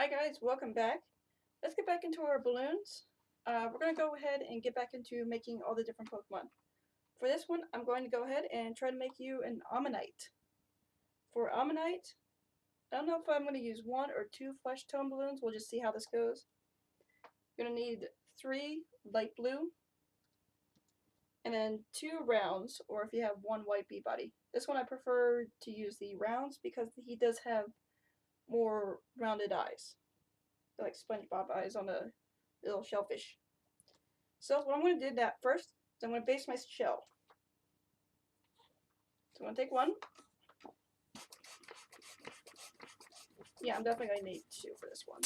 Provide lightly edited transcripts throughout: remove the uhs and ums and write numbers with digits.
Hi guys, welcome back. Let's get back into our balloons. We're going to go ahead and get back into making all the different Pokemon. For this one, I'm going to go ahead and try to make you an Omanyte. For Omanyte, I don't know if I'm going to use 1 or 2 flesh tone balloons. We'll just see how this goes. You're going to need 3 light blue, and then 2 rounds, or if you have 1 white bee body. This one I prefer to use the rounds because he does have more rounded eyes. They're like SpongeBob eyes on a little shellfish. So what I'm going to do that first is I'm going to base my shell. So I'm going to take 1. Yeah, I'm definitely going to need 2 for this one.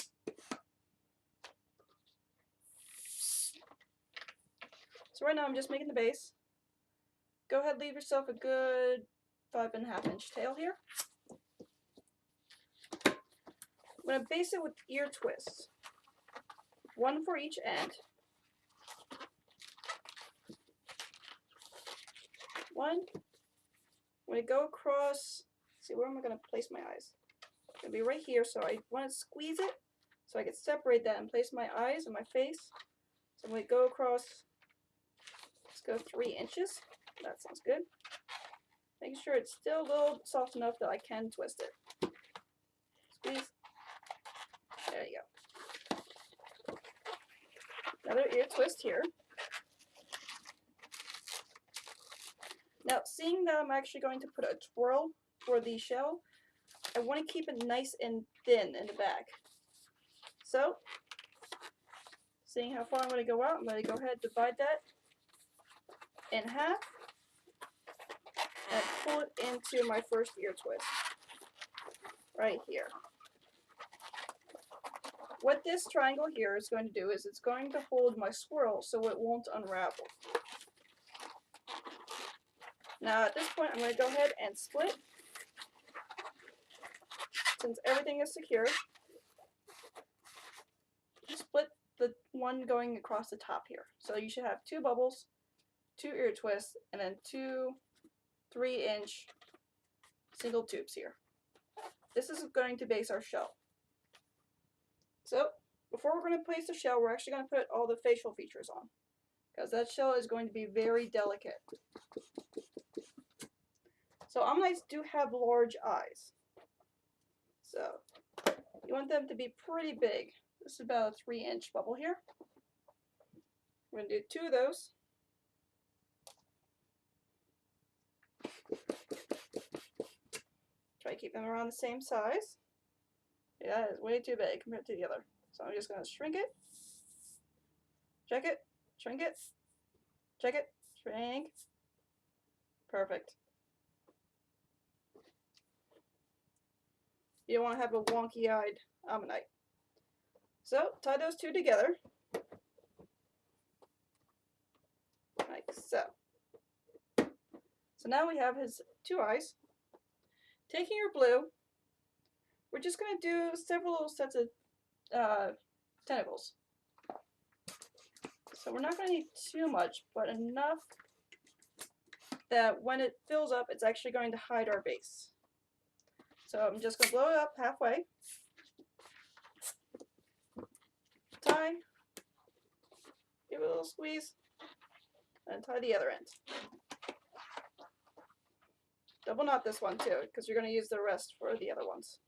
So right now I'm just making the base. Go ahead, leave yourself a good 5.5-inch tail here. I'm going to base it with ear twists. 1 for each end. 1. I'm going to go across. See, where am I going to place my eyes? It's going to be right here, so I want to squeeze it so I can separate that and place my eyes and my face. So I'm going to go across. Let's go 3 inches. That sounds good. Making sure it's still a little soft enough that I can twist it. Squeeze. There you go. Another ear twist here. Now, seeing that I'm actually going to put a twirl for the shell, I want to keep it nice and thin in the back. So, seeing how far I'm going to go out, I'm going to go ahead and divide that in half and pull it into my first ear twist. Right here. What this triangle here is going to do is it's going to hold my swirl so it won't unravel. Now at this point I'm going to go ahead and split. Since everything is secure, split the one going across the top here. So you should have 2 bubbles, 2 ear twists, and then 2 3-inch single tubes here. This is going to base our shell. So before we're going to place the shell, we're actually going to put all the facial features on, because that shell is going to be very delicate. So Omanytes do have large eyes. So you want them to be pretty big. This is about a 3-inch bubble here. We're going to do 2 of those. Try to keep them around the same size. Yeah, that is way too big compared to the other. So I'm just going to shrink it. Check it. Shrink it. Check it. Shrink. Perfect. You don't want to have a wonky-eyed Omanyte. So, tie those 2 together. Like so. So now we have his 2 eyes. Taking your blue, we're just going to do several little sets of tentacles. So we're not going to need too much, but enough that when it fills up, it's actually going to hide our base. So I'm just going to blow it up halfway. Tie. Give it a little squeeze. And tie the other end. Double knot this one too, because you're going to use the rest for the other ones.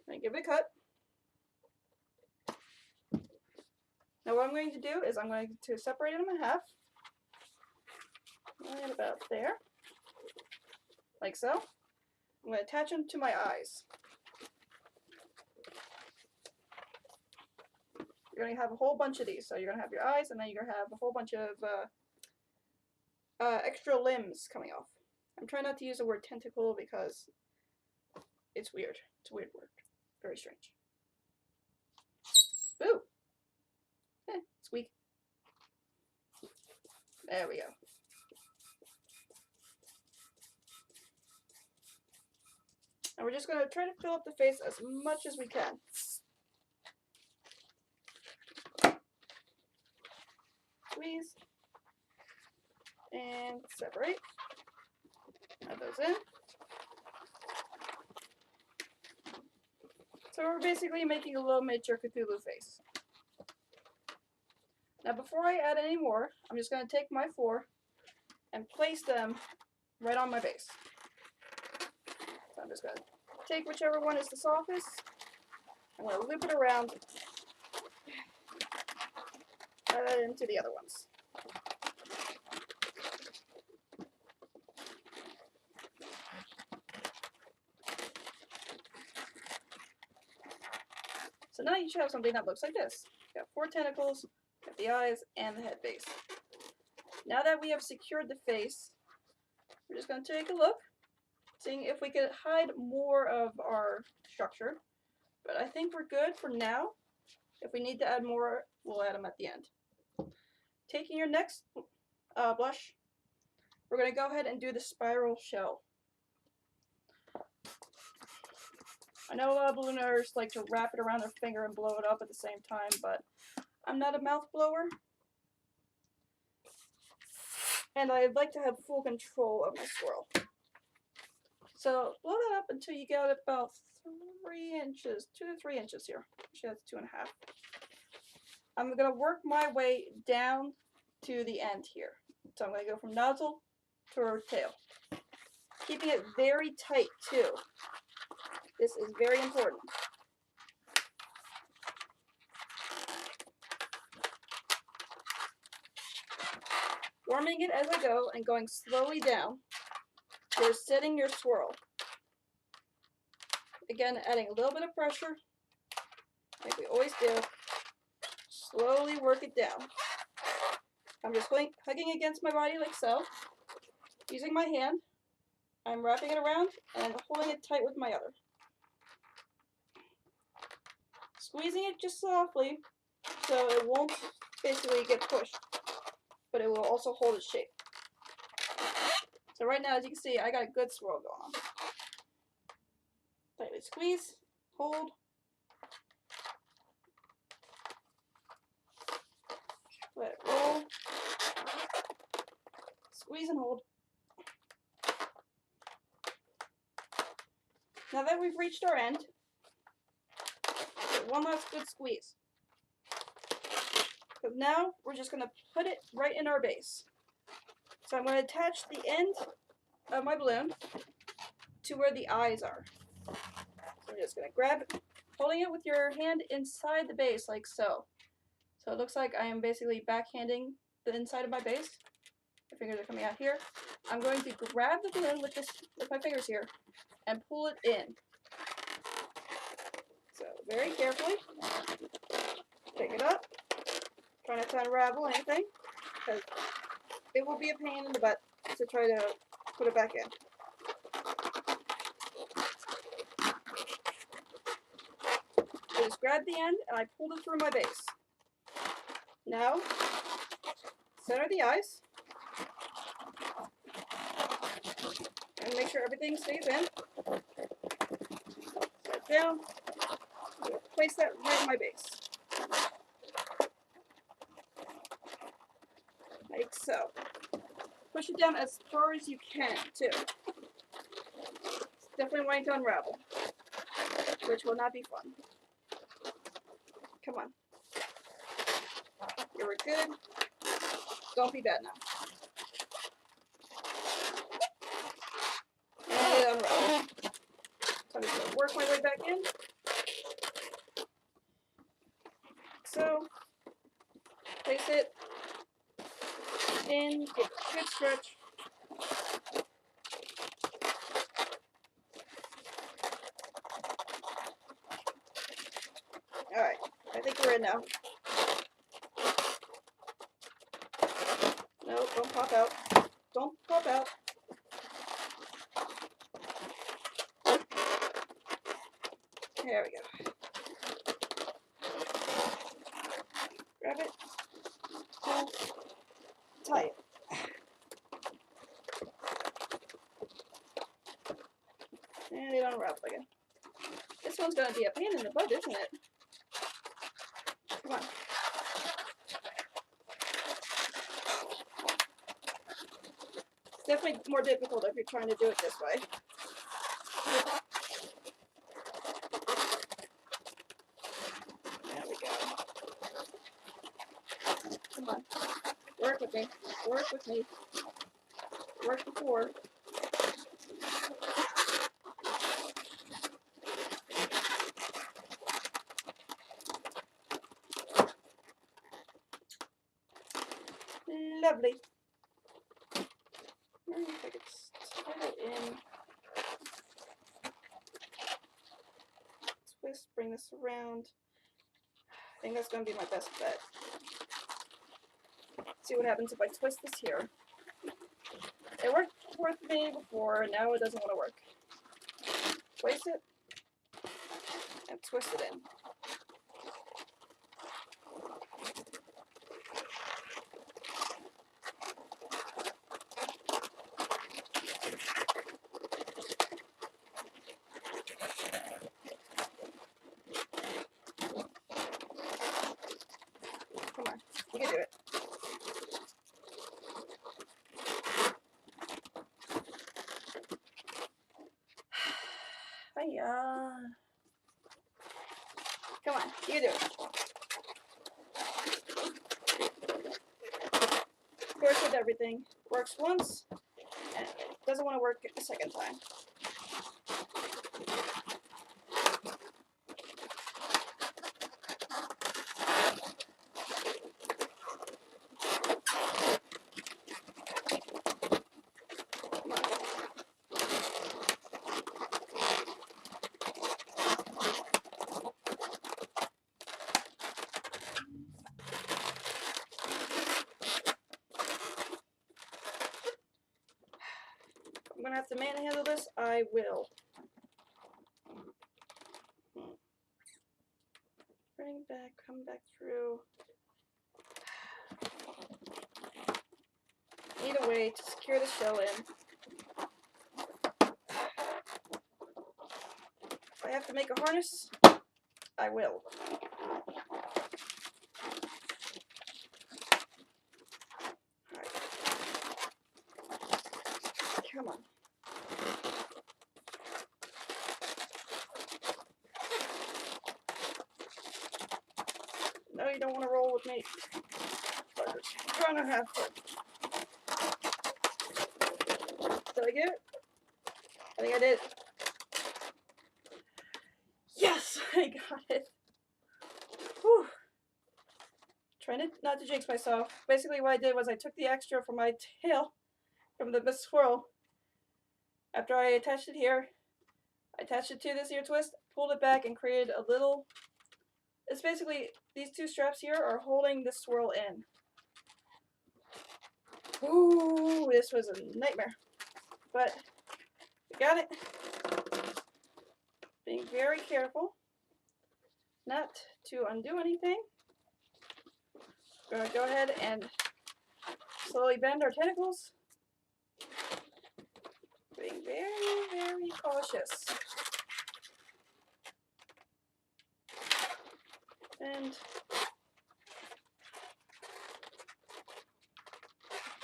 And give it a cut. Now what I'm going to do is I'm going to separate them in half. Right about there. Like so. I'm going to attach them to my eyes. You're going to have a whole bunch of these. So you're going to have your eyes, and then you're going to have a whole bunch of extra limbs coming off. I'm trying not to use the word tentacle because it's weird. It's a weird word. Very strange. Boo! Squeak. There we go. And we're just going to try to fill up the face as much as we can. Squeeze. And separate. Add those in. So we're basically making a little miniature Cthulhu face. Now before I add any more, I'm just going to take my 4 and place them right on my base. So I'm just going to take whichever one is the softest. I'm going to loop it around, add that into the other ones. So now you should have something that looks like this. You got 4 tentacles, got the eyes, and the head base. Now that we have secured the face, we're just going to take a look, seeing if we could hide more of our structure. But I think we're good for now. If we need to add more, we'll add them at the end. Taking your next blush, we're going to go ahead and do the spiral shell. I know a lot of ballooners like to wrap it around their finger and blow it up at the same time, but I'm not a mouth blower. And I'd like to have full control of my swirl. So blow that up until you get about 3 inches, 2 to 3 inches here. Actually, that's 2.5. I'm going to work my way down to the end here. So I'm going to go from nozzle to her tail. Keeping it very tight too. This is very important. Warming it as I go and going slowly down. You're setting your swirl. Again, adding a little bit of pressure, like we always do. Slowly work it down. I'm just hugging against my body like so. Using my hand, I'm wrapping it around and holding it tight with my other. Squeezing it just softly so it won't basically get pushed, but it will also hold its shape. So right now, as you can see, I got a good swirl going on. Tightly squeeze, hold. Let it roll. Squeeze and hold. Now that we've reached our end, one last good squeeze. Because now we're just going to put it right in our base. So I'm going to attach the end of my balloon to where the eyes are. So I'm just going to grab it, holding it with your hand inside the base like so. So it looks like I am basically backhanding the inside of my base. My fingers are coming out here. I'm going to grab the balloon with my fingers here and pull it in. So very carefully, pick it up. Try not to unravel anything, because it will be a pain in the butt to try to put it back in. I just grabbed the end and I pulled it through my base. Now, center the eyes. And make sure everything stays in. Set down. Place that right in my base. Like so. Push it down as far as you can, too. It's definitely wanting to unravel, which will not be fun. Come on. You were good. Don't be bad now. And it unravels. So I'm just going to work my way back in. So, place it in, give it a good stretch. Alright, I think we're in now. No, don't pop out. Don't pop out. There we go. Grab it, pull, tie it. And it unravels again. This one's going to be a pain in the butt, isn't it? Come on. It's definitely more difficult if you're trying to do it this way. Okay, work with me. Work before. Lovely. If I could slide it in. Twist, bring this around. I think that's going to be my best bet. See what happens if I twist this here. It worked for me before, now it doesn't want to work. Place it, and twist it in. Come on, you can do it. Hiya. Come on, you can do it. Of course, with everything, works once, and it doesn't want to work a second time. I'm gonna have to manhandle this. I will. Bring back, come back through. Need a way to secure the shell in. If I have to make a harness, I will. Alright. Come on. No, you don't want to roll with me. I'm trying to have fun. Did I get it? I think I did. Yes, I got it. Whew. Trying not to jinx myself. Basically what I did was I took the extra from my tail, from the swirl. After I attached it here, I attached it to this ear twist, pulled it back, and created a little... It's basically, these two straps here are holding the swirl in. Ooh, this was a nightmare. But, we got it. Being very careful not to undo anything. We're going to go ahead and slowly bend our tentacles. Being very, very cautious. Bend.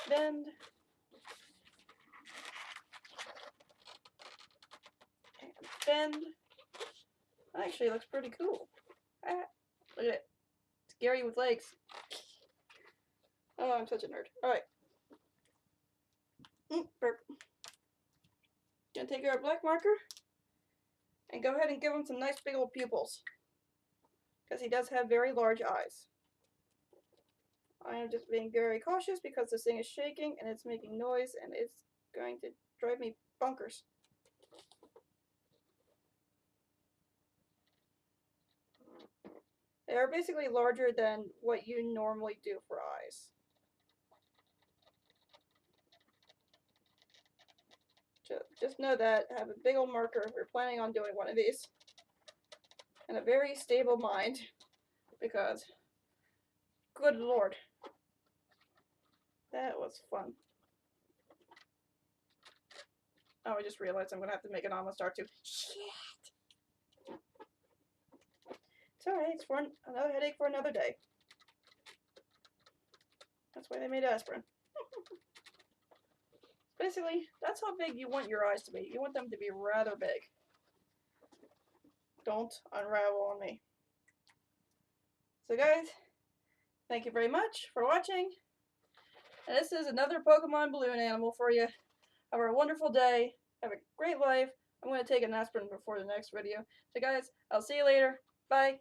Bend. And bend. Actually, it looks pretty cool. Ah, look at it. It's Gary with legs. Oh, I'm such a nerd. Alright. Burp. Gonna take our black marker and go ahead and give him some nice big old pupils. Because he does have very large eyes. I am just being very cautious because this thing is shaking and it's making noise and it's going to drive me bonkers. They are basically larger than what you normally do for eyes. Just know that. Have a big old marker if you're planning on doing one of these. And a very stable mind. Because, good lord. That was fun. Oh, I just realized I'm going to have to make an almond star too. Shit! It's alright, it's for another headache for another day. That's why they made aspirin. Basically, that's how big you want your eyes to be. You want them to be rather big. Don't unravel on me. So guys, thank you very much for watching. And this is another Pokemon balloon animal for you. Have a wonderful day. Have a great life. I'm going to take an aspirin before the next video. So guys, I'll see you later. Bye.